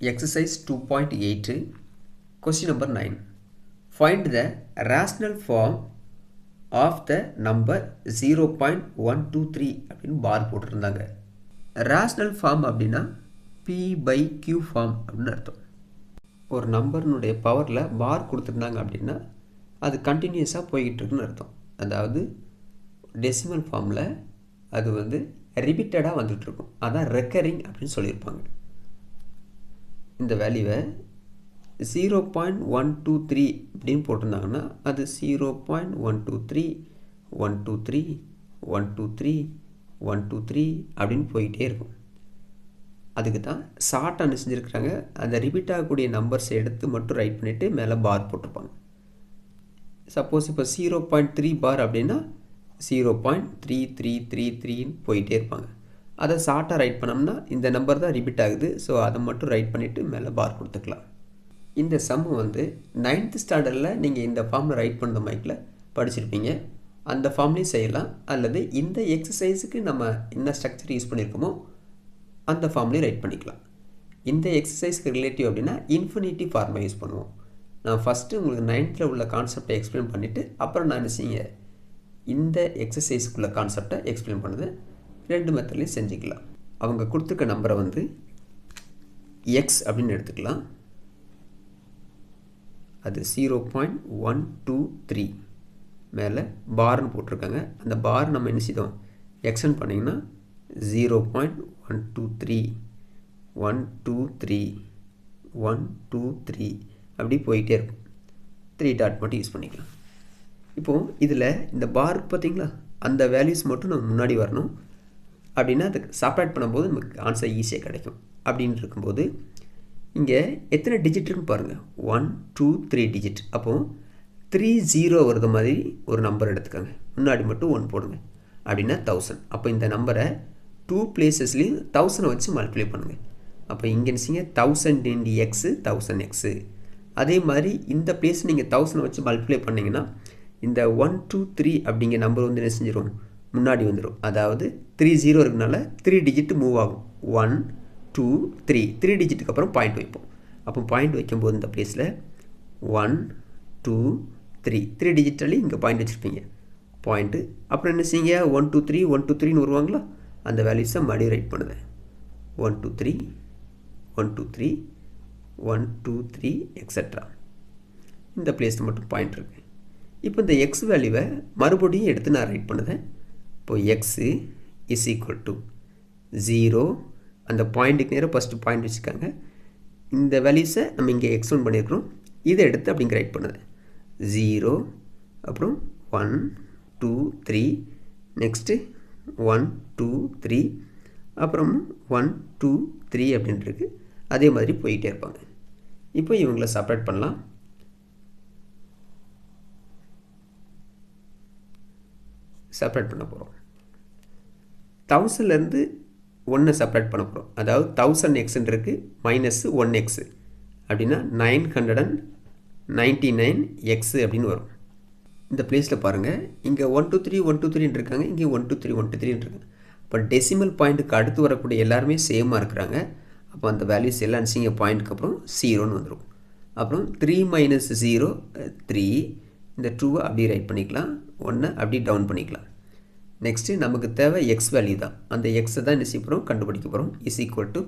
Exercise 2.8 question number 9. Find the rational form of the number 0.123 அப்படின்னு பார் போட்டிருந்தாங்க. rational form அப்படின்னா p by q form அப்படின்னு அர்த்தம். ஒரு நம்பர்னுடைய பவரில் பார் கொடுத்துருந்தாங்க அப்படின்னா அது கண்டினியூஸாக போய்கிட்டு இருக்குன்னு அர்த்தம். அதாவது டெசிமல் ஃபார்மில் அது வந்து ரிப்பீட்டடாக வந்துட்டுருக்கும். அதான் ரெக்கரிங் அப்படின்னு சொல்லியிருப்பாங்க. இந்த வேல்யூவை 0.123 அப்படின்னு போட்டிருந்தாங்கன்னா அது 0.123 123 123 123 அப்படின்னு போயிட்டே இருக்கும். அதுக்கு தான் ஷார்ட் என்ன செஞ்சுருக்கிறாங்க, அந்த ரிப்பீட் ஆகக்கூடிய நம்பர்ஸ் எடுத்து மட்டும் ரைட் பண்ணிவிட்டு மேலே பார் போட்டிருப்பாங்க. சப்போஸ் இப்போ 0.3 பார் அப்படின்னா 0.3333 போயிட்டே இருப்பாங்க. அதை ஷார்ட்டாக ரைட் பண்ணோம்னா இந்த நம்பர் தான் ரிப்பீட் ஆகுது. ஸோ அதை மட்டும் ரைட் பண்ணிவிட்டு மேலே பார் கொடுத்துக்கலாம். இந்த சம்மு வந்து 9th ஸ்டாண்டர்டில் நீங்கள் இந்த ஃபார்மில் ரைட் பண்ணுற மைக்கில் படிச்சிருப்பீங்க. அந்த ஃபார்ம்லேயும் செய்யலாம். அல்லது இந்த எக்ஸசைஸுக்கு நம்ம என்ன ஸ்ட்ரக்சர் யூஸ் பண்ணியிருக்கோமோ அந்த ஃபார்ம்லேயும் ரைட் பண்ணிக்கலாம். இந்த எக்ஸசைஸ்க்கு ரிலேட்டிவ் அப்படின்னா இன்ஃபினிட்டிவ் ஃபார்மை யூஸ் பண்ணுவோம். நான் ஃபஸ்ட்டு உங்களுக்கு 9th உள்ள கான்செப்டை எக்ஸ்பிளைன் பண்ணிவிட்டு அப்புறம் நான் என்ன செய்ய இந்த எக்ஸசைஸ்க்குள்ள கான்செப்டை எக்ஸ்பிளைன் பண்ணுது. ரெண்டு மெத்தட்லையும் செஞ்சுக்கலாம். அவங்க கொடுத்துருக்க நம்பரை வந்து எக்ஸ் அப்படின்னு எடுத்துக்கலாம். அது 0.123 மேலே பார்னு போட்டிருக்காங்க. அந்த பார் நம்ம என்ன செய்தோம், எக்ஸ்டெண்ட் பண்ணிங்கன்னா 0.123 123 123 அப்படி போயிட்டே இருக்கும். 3 டாட் மட்டும் யூஸ் பண்ணிக்கலாம். இப்போது இதில் இந்த பார் பார்த்திங்களா, அந்த வேல்யூஸ் மட்டும் நம்ம முன்னாடி வரணும். அப்படின்னா அதுக்கு சப்ராக்ட் பண்ணும்போது நமக்கு ஆன்சர் ஈஸியாக கிடைக்கும். அப்படின்னு இருக்கும்போது இங்கே எத்தனை டிஜிட் இருக்குன்னு பாருங்கள். 1 2 3 டிஜிட். அப்போது 30 வருது மாதிரி ஒரு நம்பர் எடுத்துக்கோங்க. முன்னாடி மட்டும் 1 போடுங்க. அப்படின்னா 1000. அப்போ இந்த நம்பரை 2 பிளேசஸ்லேயும் 1000 வச்சு மல்டிப்ளை பண்ணுங்கள். அப்போ இங்கே நினச்சிங்க 1000 இன்டி எக்ஸு 1000x. அதே மாதிரி இந்த பிளேஸ் நீங்கள் 1000 வச்சு மல்டிப்ளை பண்ணிங்கன்னா இந்த 1 2 3 அப்படிங்கிற நம்பர் வந்து என்ன செஞ்சிடும், முன்னாடி வந்துடும். அதாவது 30 இருக்குனால 3 டிஜிட் மூவ் ஆகும். 1 2 3 3 டிஜிட்டுக்கு அப்புறம் பாயிண்ட் வைப்போம். அப்போ பாயிண்ட் வைக்கும்போது இந்த பிளேஸில் 1 2 3 3 டிஜிட்டலி இங்கே பாயிண்ட் வச்சுருப்பீங்க பாயிண்ட்டு. அப்புறம் என்ன செய்யுங்க 1 2 3 1 2 3ன்னு வருவாங்களா, அந்த வேல்யூஸை மறுபடியும் ரைட் பண்ணுவேன். 1 2 3 1 2 3 1 2 3 எக்ஸட்ரா. இந்த பிளேஸில் மட்டும் பாயிண்ட் இருக்குது. இப்போ இந்த எக்ஸ் வேல்யூவை மறுபடியும் எடுத்து நான் ரைட் பண்ணுவேன். இப்போது எக்ஸு இஸ் ஈக்குவல் டு 0. அந்த பாயிண்ட்டுக்கு நேராக ஃபஸ்ட்டு பாயிண்ட் வச்சுக்காங்க. இந்த வேல்யூஸை நம்ம இங்கே எக்ஸ்டெண்ட் பண்ணியிருக்கிறோம். இதை எடுத்து அப்படிங்க ரைட் பண்ணுவேன். 0 அப்புறம் 1 2 3 நெக்ஸ்ட்டு 1 2 3 அப்புறம் 1 2 3 அப்படின்ட்டுருக்கு. அதே மாதிரி போயிட்டே இருப்பாங்க. இப்போ இவங்களை செப்பரேட் பண்ணலாம். செப்பரேட் பண்ண போகிறோம். 1000லேருந்து 1 செப்பரேட் பண்ண போகிறோம். அதாவது 1000x இருக்குது மைனஸ் 1x அப்படின்னா 999x அப்படின்னு வரும். இந்த பிளேஸில் பாருங்கள், இங்கே 1 2 3 1 2 3 இருக்காங்க, இங்கே 1 2 3 1 2 3 இருக்காங்க. இப்போ டெசிமல் பாயிண்ட்டுக்கு அடுத்து வரக்கூடிய எல்லாருமே சேமாக இருக்கிறாங்க. அப்போ அந்த வேல்யூஸ் எல்லாம் இங்கே பாயிண்ட்டுக்கு அப்புறம் 0ன்னு வந்துடும். அப்புறம் 3 மைனஸ் 0 3. இந்த 2வை அப்படியே ரைட் பண்ணிக்கலாம், 1 அப்படியே டவுன் பண்ணிக்கலாம். நெக்ஸ்ட்டு நமக்கு தேவை எக்ஸ் வேல்யூ தான். அந்த எக்ஸை தான் என்ன செய்ய போகிறோம், கண்டுபிடிக்க போகிறோம். இஸ் ஈக்குவல் டு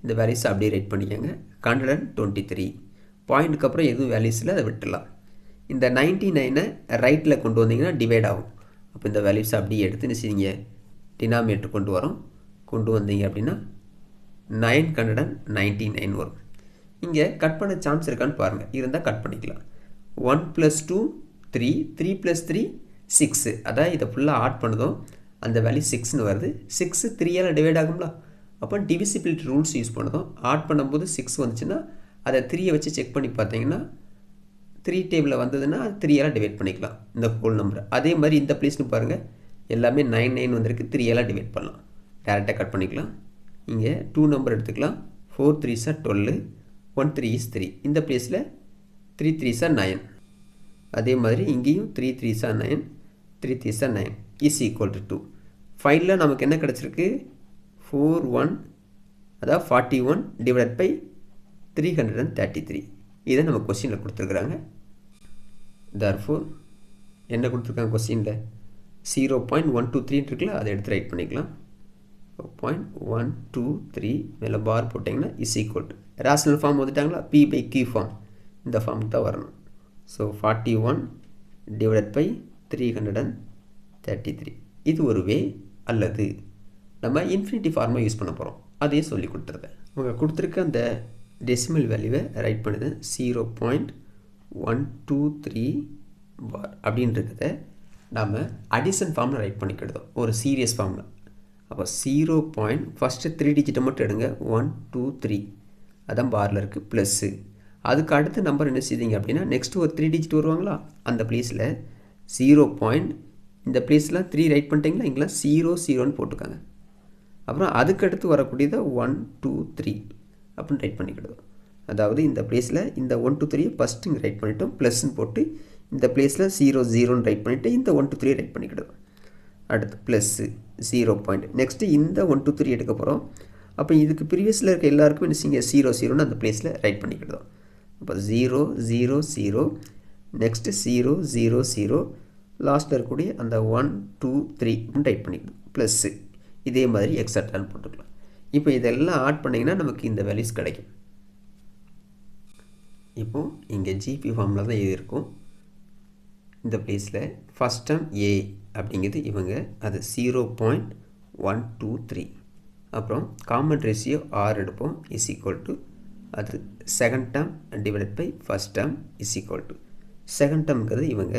இந்த வேல்யூஸை அப்படியே ரைட் பண்ணிக்கோங்க. 123 பாயிண்ட்டுக்கு அப்புறம் எதுவும் வேல்யூஸ் இல்லை, அதை விட்டுடலாம். இந்த 99 ரைட்டில் கொண்டு வந்தீங்கன்னா டிவைட் ஆகும். அப்போ இந்த வேல்யூஸை அப்படியே எடுத்து என்ன செய்வீங்க, டினாமினேட்டர் கொண்டு வரோம். கொண்டு வந்தீங்க அப்படின்னா 999 வரும். இங்கே கட் பண்ண சான்ஸ் இருக்கான்னு பாருங்கள். இருந்தால் கட் பண்ணிக்கலாம். 1 + 2 3 3 + 3 6. அதான் இதை ஃபுல்லாக ஆட் பண்ணதும் அந்த வேல்யூ 6ன்னு வருது. 6 3ஆல் டிவைட் ஆகும்ல. அப்போ டிவிசிபிலிட்டி ரூல்ஸ் யூஸ் பண்ணதும் ஆட் பண்ணும்போது 6 வந்துச்சுன்னா அதை 3யை வச்சு செக் பண்ணி பார்த்தீங்கன்னா 3 டேபிளில் வந்ததுன்னா 3ஆல் டிவைட் பண்ணிக்கலாம் இந்த ஹோல் நம்பர். அதே மாதிரி இந்த பிளேஸ்னு பாருங்கள், எல்லாமே 99 வந்திருக்கு. 3ஆல் டிவைட் பண்ணலாம், டேரெக்டாக கட் பண்ணிக்கலாம். இங்கே 2 நம்பர் எடுத்துக்கலாம். 4 3s are 12 1 3 is 3. இந்த பிளேஸில் 3 3s are 9. அதே மாதிரி இங்கேயும் 3 3s are 9 3 3s are 9 is equal to 2. ஃபைலில் நமக்கு என்ன கிடச்சிருக்கு, 41 அதாவது 41 டிவைட் பை 333. இதை நம்ம கொஸ்டினில் கொடுத்துருக்குறாங்க. தர்ஃபோர் என்ன கொடுத்துருக்காங்க கொஸ்டினில் 0.123 இருக்குல்ல, அதை எடுத்து ரைட் பண்ணிக்கலாம். 0.123 மேலே பார் போட்டிங்கன்னா is equal to rational form வந்துட்டாங்களா, P/Q ஃபார்ம், இந்த ஃபார்முக்கு தான் வரணும். So 41 divided by 333. இது ஒரு வே. அல்லது நம்ம இன்ஃபினிட்டி ஃபார்மை யூஸ் பண்ண போகிறோம், அதையும் சொல்லி கொடுத்துருந்தேன். அவங்க கொடுத்துருக்க அந்த டெசிமல் வேல்யூவை ரைட் பண்ணுது 0.123 பார் அப்படின்றத நாம் அடிஷன் ஃபார்மில் ரைட் பண்ணிக்கிடுதோம், ஒரு சீரியஸ் ஃபார்மில். அப்போ 0. ஃபஸ்ட்டு 3 டிஜிட்டை மட்டும் எடுங்க, 1 2 3 அதான் பாரில் இருக்குது, ப்ளஸ்ஸு. அதுக்கு அடுத்த நம்பர் என்ன செய்தீங்க அப்படின்னா நெக்ஸ்ட்டு ஒரு 3 டிஜிட் வருவாங்களா, அந்த ப்ளேஸில் 0. இந்த ப்ளேஸ்லாம் 3 ரைட் பண்ணிட்டீங்களா, இங்கெல்லாம் 0 0ன்னு போட்டுக்காங்க. அப்புறம் அதுக்கடுத்து வரக்கூடியதை 1 2 3 அப்படின்னு ரைட் பண்ணிக்கிடுவோம். அதாவது இந்த ப்ளேஸில் இந்த 1 2 3 ஃபஸ்ட்டு இங்கே ரைட் பண்ணிட்டோம், ப்ளஸ்ன்னு போட்டு இந்த ப்ளேஸில் 0 0ன்னு ரைட் பண்ணிவிட்டு இந்த 1 2 3 ரைட் பண்ணிக்கிடுவோம். அடுத்து ப்ளஸ்ஸு 0. நெக்ஸ்ட்டு இந்த 1 2 3 எடுக்க போகிறோம். அப்போ இதுக்கு ப்ரீவியஸில் இருக்க எல்லாருக்கும் என்ன செய்யுங்க 0 0ன்னு அந்த ப்ளேஸில் ரைட் பண்ணிக்கிடுவோம். அப்போ 0 0 0 நெக்ஸ்ட்டு 0 0 0 லாஸ்ட்டில் இருக்கக்கூடிய அந்த 1 2 3 ரைட் பண்ணிக்கணும், ப்ளஸ்ஸு. இதே மாதிரி எக்ஸட்ரான்னு போட்டுக்கலாம். இப்போ இதெல்லாம் ஆட் பண்ணிங்கன்னா நமக்கு இந்த வேல்யூஸ் கிடைக்கும். இப்போது இங்கே ஜிபி ஃபார்மில் தான் இது இருக்கும். இந்த ப்ளேஸில் ஃபஸ்ட் டேர்ம் ஏ அப்படிங்கிறது இவங்க, அது 0.123. அப்புறம் காமன் ரேஷியோ ஆர் எடுப்போம், இஸ் ஈக்குவல் டு அது second term divided by first term is equal to second டேர்முங்கிறது இவங்க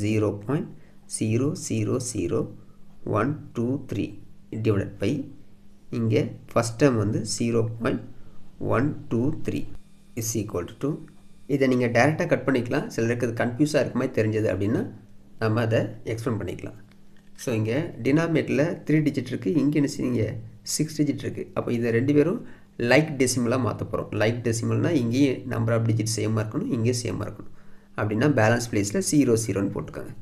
0.0000123 டிவைடட் பை இங்கே ஃபஸ்ட் டேர்ம் வந்து 0.123 இஸ் ஈக்குவல் டு. இதை நீங்கள் டேரெக்டாக கட் பண்ணிக்கலாம். சிலருக்கு அது கன்ஃபியூஸாக இருக்க மாதிரி தெரிஞ்சது அப்படின்னா நம்ம அதை எக்ஸ்பிளைன் பண்ணிக்கலாம். ஸோ இங்கே டினாமினேட்டரில் 3 டிஜிட் இருக்குது, இங்கே என்ன செய்யுங்க 6 டிஜிட் இருக்குது. அப்போ இதை ரெண்டு பேரும் லைக் டெசிமலாக மாற்ற போகிறோம். லைக் டெசிமல்னால் இங்கேயும் நம்பர் ஆஃப் டிஜிட் சேமாக இருக்கணும், இங்கேயும் சேமாக இருக்கணும். அப்படின்னா பேலன்ஸ் ப்ளேஸில் 0 0ன்னு போட்டுக்காங்க.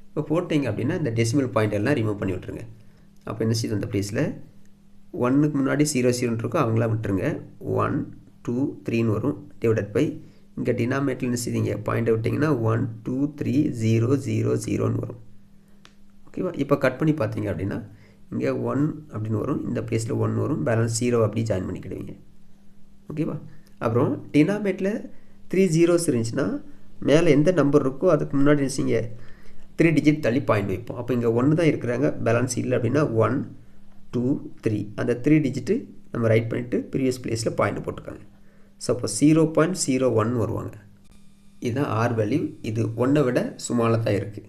இப்போ போட்டிங்க அப்படின்னா இந்த டெசிமல் பாயிண்ட் எல்லாம் ரிமூவ் பண்ணி விட்ருங்க. அப்போ என்ன செய்யுது அந்த ப்ளேஸில் 1க்கு முன்னாடி 0 0ன்னு இருக்கும், அவங்களாம் விட்டுருங்க. 1 2 3ன்னு வரும் டிவைடட் பை இங்கே டினாமினேட்டரில் என்ன செய்வீங்க பாயிண்டை விட்டிங்கன்னா 1 2 3 0 0 0ன்னு வரும். ஓகேவா? இப்போ கட் பண்ணி பார்த்தீங்க அப்படின்னா இங்கே 1 அப்படின்னு வரும், இந்த ப்ளேஸில் 1 வரும், பேலன்ஸ் 0 அப்படி ஜாயின் பண்ணிக்கிடுவீங்க. ஓகேவா? அப்புறம் டினாமினேட்டரில் 3 zeros இருந்துச்சுன்னா மேலே எந்த நம்பர் இருக்கோ அதுக்கு முன்னாடி நினச்சிங்க 3 டிஜிட் தள்ளி பாயிண்ட் வைப்போம். அப்போ இங்கே 1 தான் இருக்கிறாங்க, பேலன்ஸ் இல்லை அப்படின்னா 1 2 3 அந்த 3 டிஜிட்டு நம்ம ரைட் பண்ணிவிட்டு ப்ரீவியஸ் ப்ளேஸில் பாயிண்ட் போட்டுக்காங்க. ஸோ அப்போ 0.01 வருவாங்க. இதுதான் ஆர் வேல்யூ. இது 1 விட சுமாராக தான் இருக்குது.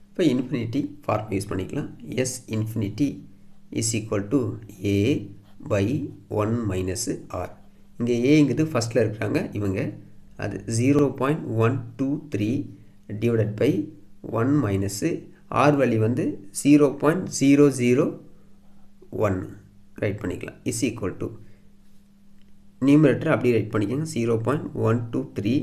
இப்போ இன்ஃபினிட்டி ஃபார்ம் யூஸ் பண்ணிக்கலாம். S infinity is equal to a by 1 minus R. இங்கே ஏங்கிறது ஃபஸ்ட்டில் இருக்கிறாங்க இவங்க, அது 0.123 divided by 1 minus R value வந்து 0.001 ரைட் பண்ணிக்கலாம். இஸ் ஈக்குவல் டு நியூமரேட்டர் அப்படியே ரைட் பண்ணிக்கோங்க 0.123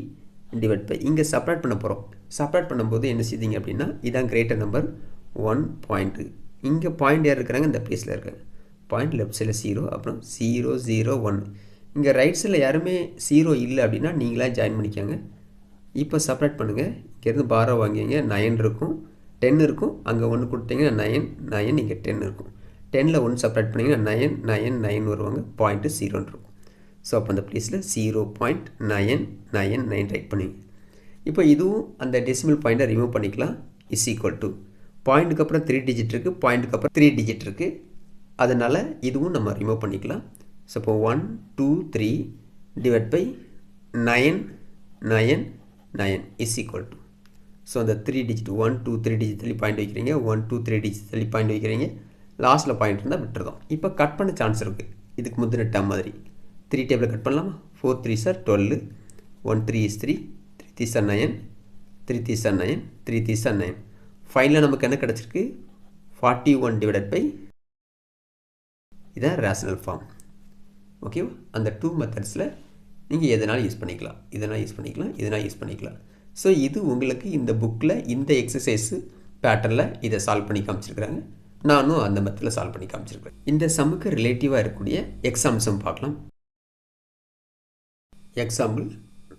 டிவைட் பை இங்கே செப்பரேட் பண்ண போகிறோம். செப்பரேட் பண்ணும்போது என்ன செய்தீங்க அப்படின்னா இதான் கிரேட்டர் நம்பர் 1 பாயிண்ட்டு. இங்கே பாயிண்ட் யார் இருக்கிறாங்க, இந்த ப்ளேஸில் இருக்காங்க. பாயிண்ட் லெஃப்ட் சைடில் 0, அப்புறம் 0 0 1. இங்கே ரைட் சைடில் யாருமே 0 இல்லை அப்படின்னா நீங்களாக ஜாயின் பண்ணிக்கோங்க. இப்போ செப்பரேட் பண்ணுங்கள். இங்கேருந்து பாரோ வாங்கிங்க, 9 இருக்கும், 10 இருக்கும், அங்கே 1 கொடுத்தீங்கன்னா 9 9, இங்கே 10 இருக்கும். 10ல் 1 செப்பரேட் பண்ணிங்கன்னா 9 9 9 வருவாங்க, பாயிண்ட்டு 0ன்னு இருக்கும். ஸோ அப்போ அந்த ப்ளேஸில் 0.999 ரைட் பண்ணுவீங்க. இப்போ இதுவும் அந்த டெசிமல் பாயிண்ட்டை ரிமூவ் பண்ணிக்கலாம். இஸ் ஈக்குவல் டு பாயிண்ட்டுக்கு அப்புறம் 3 டிஜிட் இருக்குது, பாயிண்ட்டுக்கு அப்புறம் 3 டிஜிட் இருக்குது, அதனால் இதுவும் நம்ம ரிமூவ் பண்ணிக்கலாம். ஸோ இப்போ 1 2 3 divide by 9 9 9 is equal to. So அந்த 3 டிஜிட் 1 2 3 டிஜிட் தள்ளி பாயிண்ட் வைக்கிறீங்க, 1 2 3 டிஜிட் தள்ளி பாயிண்ட் வைக்கிறீங்க, லாஸ்ட்டில் பாயிண்ட் இருந்தால் விட்டுருதோம். இப்போ கட் பண்ண சான்ஸ் இருக்குது. இதுக்கு முந்தின டேம் மாதிரி 3 டேபிள் கட் பண்ணலாமா? 4 3s are 12, 1 3 is 3, 3 3s are 9, 3 3s are 9, 3 3s are 9. ஃபைனலாக நமக்கு என்ன கிடச்சிருக்கு 41 டிவைடட் பை இதான் ரேஷனல் ஃபார்ம். ஓகேவா? அந்த 2 மெத்தட்ஸில் நீங்கள் எதனாலும் யூஸ் பண்ணிக்கலாம், இதனால் யூஸ் பண்ணிக்கலாம், இதனால் யூஸ் பண்ணிக்கலாம். ஸோ இது உங்களுக்கு இந்த புக்கில் இந்த எக்ஸசைஸு பேட்டர்னில் இதை சால்வ் பண்ணி காமிச்சிருக்கிறாங்க. நானும் அந்த மெத்தடில் சால்வ் பண்ணி காமிச்சிருக்கிறேன். இந்த சம்முக்கு ரிலேட்டிவாக இருக்கக்கூடிய எக்ஸாம்ஸும் பார்க்கலாம். Example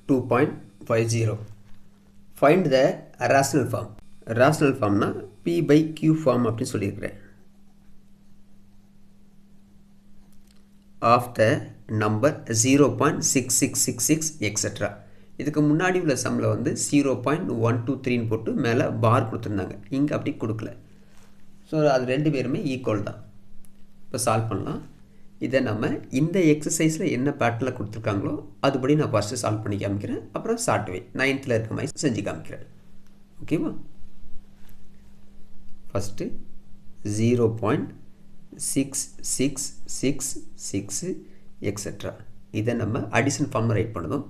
2.50. Find the rational form. Rational formனா P by Q form அப்படி சொல்லியிருக்கிறேன். Of the number 0.6666 etc. இதுக்கு முன்னாடி உள்ள சம்மில் வந்து 0.123 போட்டு மேலே பார் கொடுத்துருந்தாங்க. இங்கே அப்படி கொடுக்கல. ஸோ அது ரெண்டு பேருமே ஈக்குவல் தான். இப்போ சால்வ் பண்ணலாம். இதை நம்ம இந்த எக்ஸசைஸில் என்ன பேட்டர்னில் கொடுத்துருக்காங்களோ அதுபடி நான் ஃபஸ்ட்டு சால்வ் பண்ணி காமிக்கிறேன். அப்புறம் ஷார்ட் வே 9th இருக்க மாதிரி செஞ்சு காமிக்கிறேன். ஓகேவா? ஃபஸ்ட்டு 0.6666 எக்ஸெட்ரா இதை நம்ம அடிஷன் ஃபார்மில் ரைட் பண்ணதும்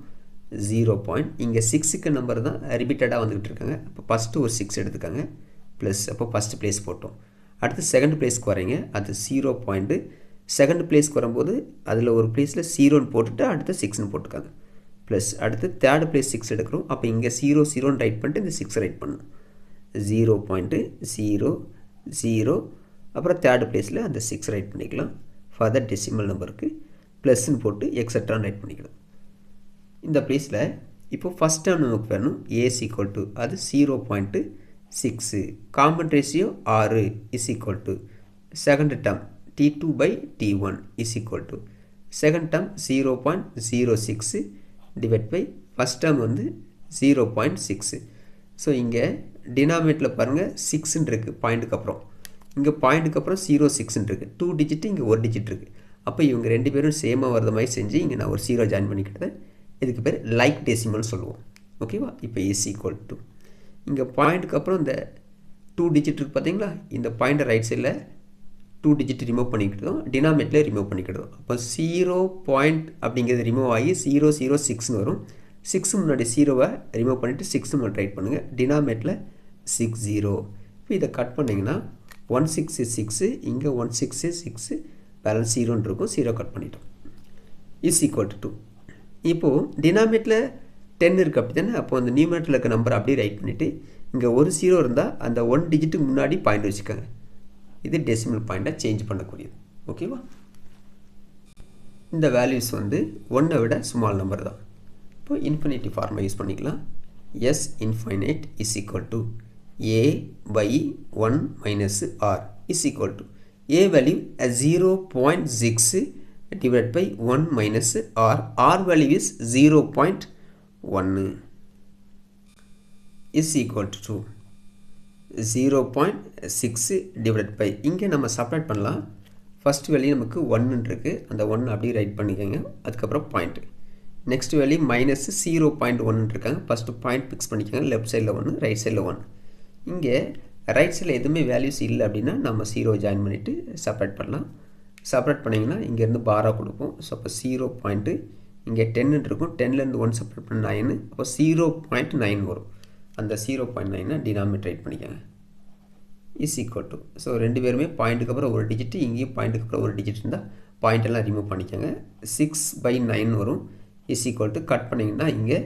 0. இங்கே 6க்கு நம்பர் தான் ரிப்பீட்டடாக வந்துக்கிட்டு இருக்காங்க. அப்போ ஃபஸ்ட்டு ஒரு 6 எடுத்துக்காங்க ப்ளஸ் அப்போ ஃபஸ்ட்டு ப்ளேஸ் போட்டோம். அடுத்து செகண்ட் ப்ளேஸ்க்கு வரீங்க. அது 0. செகண்ட் ப்ளேஸ்க்கு வரும்போது அதில் ஒரு ப்ளேஸில் 0ன்னு போட்டுட்டு அடுத்து 6ன்னு போட்டுக்காங்க ப்ளஸ் அடுத்து தேர்ட் ப்ளேஸ் 6 எடுக்கிறோம். அப்போ இங்கே 0 ரைட் பண்ணிட்டு இந்த 6 ரைட் பண்ணணும். 0.00 அப்புறம் தேர்ட் ப்ளேஸில் அந்த 6 ரைட் பண்ணிக்கலாம். ஃபர்தர் டெசிமல் நம்பருக்கு ப்ளஸ்ன்னு போட்டு எக்ஸட்ரான்னு ரைட் பண்ணிக்கலாம். இந்த ப்ளேஸில் இப்போது ஃபஸ்ட் டேர்ம் நமக்கு வேணும். ஏஸ் ஈக்குவல் டு அது 0.6 common ratio 6 is equal to second term T2 by T1 is equal to second term 0.06 divided by first term வந்து 0.6. ஸோ இங்கே டினாமினேட்டில் பாருங்கள் 6ன்னு இருக்குது பாயிண்ட்டுக்கு அப்புறம். இங்கே பாயிண்ட்டுக்கு அப்புறம் 06ன்னு இருக்குது. 2 டிஜிட்டு இங்கே 1 டிஜிட் இருக்குது. அப்போ இவங்க ரெண்டு பேரும் சேமாக வரத மாதிரி செஞ்சு இங்கே நான் ஒரு 0 ஜாயின் பண்ணிக்கிட்டேன். இதுக்கு பேர் லைக் டெசிமல்னு சொல்லுவோம். ஓகேவா? இப்போ இஸ் ஈக்குவல் டு இங்கே பாயிண்ட்டுக்கு அப்புறம் இந்த 2 டிஜிட் இருக்குது பார்த்தீங்களா? இந்த பாயிண்ட்டை ரைட் சைடில் 2 டிஜிட் ரிமூவ் பண்ணிக்கிட்டோம். டினாமினேட்டில் ரிமூவ் பண்ணிக்கிட்டோம். அப்போ 0 பாயிண்ட் அப்படிங்கிறது ரிமூவ் ஆகி 006ன்னு வரும். 6 முன்னாடி 0வை ரிமூவ் பண்ணிவிட்டு 6 முன்னாடி ரைட் பண்ணுங்கள். டினாமினேட்டில் 60. இப்போ இதை கட் பண்ணிங்கன்னா 16 is 6, இங்கே 16 is 6, பேலன்ஸ் 0ன்னு இருக்கும். 0 கட் பண்ணிட்டோம். Is equal to 2. இப்போது டினாமினேட்டில் 10 இருக்குது அப்படி தானே? அப்போ அந்த நியூமரேட்டரில் இருக்க நம்பர் அப்படியே ரைட் பண்ணிவிட்டு இங்கே ஒரு 0 இருந்தால் அந்த 1 டிஜிட்டுக்கு முன்னாடி பாயிண்ட் வச்சுக்கோங்க. இது டெசிமல் பாயிண்ட்டை சேஞ்ச் பண்ணக்கூடியது. ஓகேவா? இந்த வேல்யூஸ் வந்து 1 விட ஸ்மால் நம்பர் தான். இப்போ இன்ஃபினிட்டி ஃபார்மை யூஸ் பண்ணிக்கலாம். S infinite is equal to A by 1 minus R is equal to A value as 0.6 divided by 1 minus R. R value is 0.1 is equal to 2. 0.6 divided by இங்கே நம்ம subtract பண்ணலாம். First value நமக்கு 1 இருக்குது. அந்த 1 அப்படியே right பண்ணிக்கோங்க. அதுக்கப்புறம் point. Next value minus 0.1 இருக்காங்க. ஃபஸ்ட்டு பாயிண்ட் ஃபிக்ஸ் பண்ணிக்கோங்க. லெஃப்ட் சைடில் 1, ரைட் சைடில் 1. இங்கே ரைட் சைடில் எதுவுமே வேல்யூஸ் இல்லை அப்படின்னா நம்ம 0 ஜாயின் பண்ணிவிட்டு செப்பரேட் பண்ணலாம். செப்பரேட் பண்ணிங்கன்னா இங்கேருந்து பாராக கொடுப்போம். ஸோ அப்போ 0. இங்கே 10 இருக்கும். 10லேருந்து 1 செப்பரேட் பண்ண 9. அப்போ 0.9 வரும். அந்த 0.9 டினாமினேட் ரைட் பண்ணிக்கோங்க. இஸ் ஈக்குவல் டு ஸோ ரெண்டு பேருமே பாயிண்ட்டுக்கு அப்புறம் ஒரு டிஜிட்டு, இங்கேயும் பாயிண்ட்டுக்கு அப்புறம் ஒரு டிஜிட் இருந்தால் பாயிண்டெல்லாம் ரிமூவ் பண்ணிக்கோங்க. 6/9 வரும். இஸ் ஈக்குவல் டு கட் பண்ணிங்கன்னா இங்கே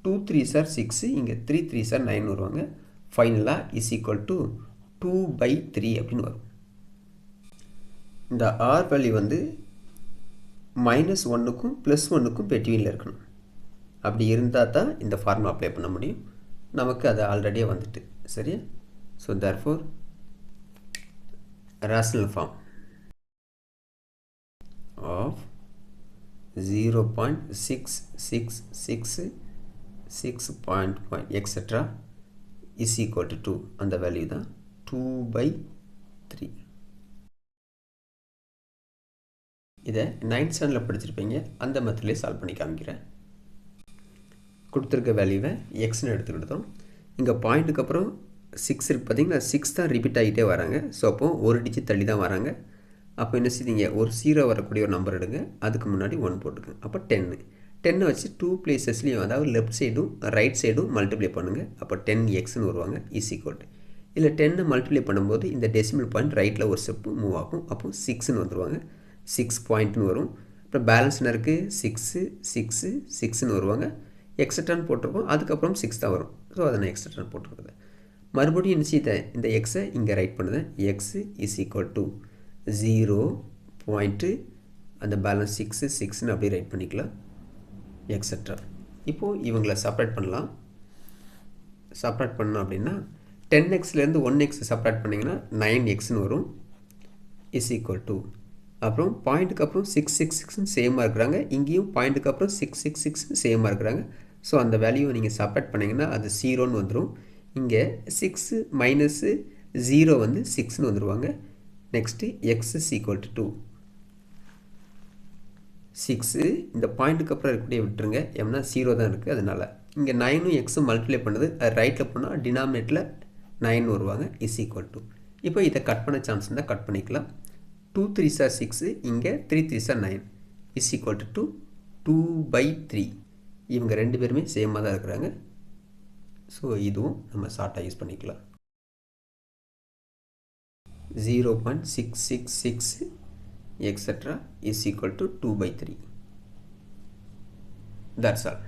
2 3s are 6, இங்கே 3 3s are 9 வருவாங்க. ஃபைனலாக இஸ் ஈக்குவல் டு 2/3 அப்படின்னு வரும். இந்த ஆர் வேல்யூ வந்து -1க்கும் +1க்கும் பெட்வீனில் இருக்கணும். அப்படி இருந்தால் தான் இந்த ஃபார்முலா அப்ளை பண்ண முடியும். நமக்கு அது ஆல்ரெடியே வந்துட்டு சரியா? So therefore rational form of 0.666 6.5 etc. is equal to 2. அந்த வேல்யூ தான் 2/3. இதை 9th ஸ்டாண்டர்டில் படிச்சிருப்பீங்க. அந்த மெத்தட்லேயே சால்வ் பண்ணி காமிக்கிறேன். கொடுத்துருக்க வேல்யூவை எக்ஸ்ன்னு எடுத்துக்கிட்டோம். இங்கே பாயிண்ட்டுக்கு அப்புறம் 6 இருக்குது பார்த்தீங்களா? 6 தான் ரிப்பீட் ஆகிட்டே வராங்க. ஸோ அப்போது ஒரு டிஜிட் தள்ளி தான் வராங்க. அப்போ என்ன செய்வீங்க? ஒரு 0 வரக்கூடிய ஒரு நம்பர் எடுங்க. அதுக்கு முன்னாடி 1 போட்டுங்க. அப்போ 10 வச்சு 2 பிளேசஸ்லேயும் அதாவது லெஃப்ட் சைடும் ரைட் சைடும் மல்டிப்ளை பண்ணுங்கள். அப்போ 10xன்னு வருவாங்க. இஸ் ஈக்குவல் டு இல்லை 10 மல்டிப்ளை பண்ணும்போது இந்த டெசிமல் பாயிண்ட் ரைட்டில் ஒரு ஸ்டெப்பு மூவ் ஆகும். அப்போ 6ன்னு வந்துடுவாங்க. 6 பாயிண்ட்னு வரும். அப்புறம் பேலன்ஸ்னு இருக்குது 6 6 6ன்னு வருவாங்க. எக்ஸட்ரான்னு போட்டிருக்கோம். அதுக்கப்புறம் 6 தான் வரும். ஸோ அதை நான் எக்ஸட்ரான்னு போட்டிருக்குது. மறுபடியும் என்ன செய்த இந்த எக்ஸை இங்கே ரைட் பண்ணுதேன். X is equal to 0. அந்த பேலன்ஸ் 6 6ன்னு அப்படியே ரைட் பண்ணிக்கலாம். எக்ஸெட்ரா. இப்போது இவங்களை செப்பரேட் பண்ணலாம். செப்பரேட் பண்ணோம் அப்படின்னா 10xலேருந்து 1x செப்பரேட் பண்ணிங்கன்னா 9xன்னு வரும். இஸ் ஈக்குவல் டு அப்புறம் பாயிண்ட்டுக்கு அப்புறம் 666 சேமாக இருக்கிறாங்க. இங்கேயும் பாயிண்ட்டுக்கு அப்புறம் 666 சேமாக இருக்கிறாங்க. ஸோ அந்த வேல்யூவை நீங்கள் செப்பரேட் பண்ணிங்கன்னா அது 0ன்னு வந்துடும். இங்கே 6 மைனஸு 0 வந்து 6ன்னு வந்துடுவாங்க. Next X is equal to 2. 6 இந்த பாயிண்ட்டுக்கு அப்புறம் இருக்கக்கூடிய விட்டுருங்க, ஏன்னா 0 தான் இருக்குது. அதனால் இங்கே 9ம் எக்ஸும் மல்டிப்ளை பண்ணுது. அது ரைட்டில் போனால் டினாமினேட்டில் 9 வருவாங்க. இஸ் ஈக்குவல் டு இப்போ இதை கட் பண்ண சான்ஸ் இருந்தால் கட் பண்ணிக்கலாம். 2 3s are 6, இங்கே 3 3s are 9 is equal to 2/3. இவங்க ரெண்டு பேருமே சேமாக தான் இருக்கிறாங்க. ஸோ இதுவும் நம்ம ஷார்ட்டாக யூஸ் பண்ணிக்கலாம். 0.666 etc. is equal to 2/3. That's all.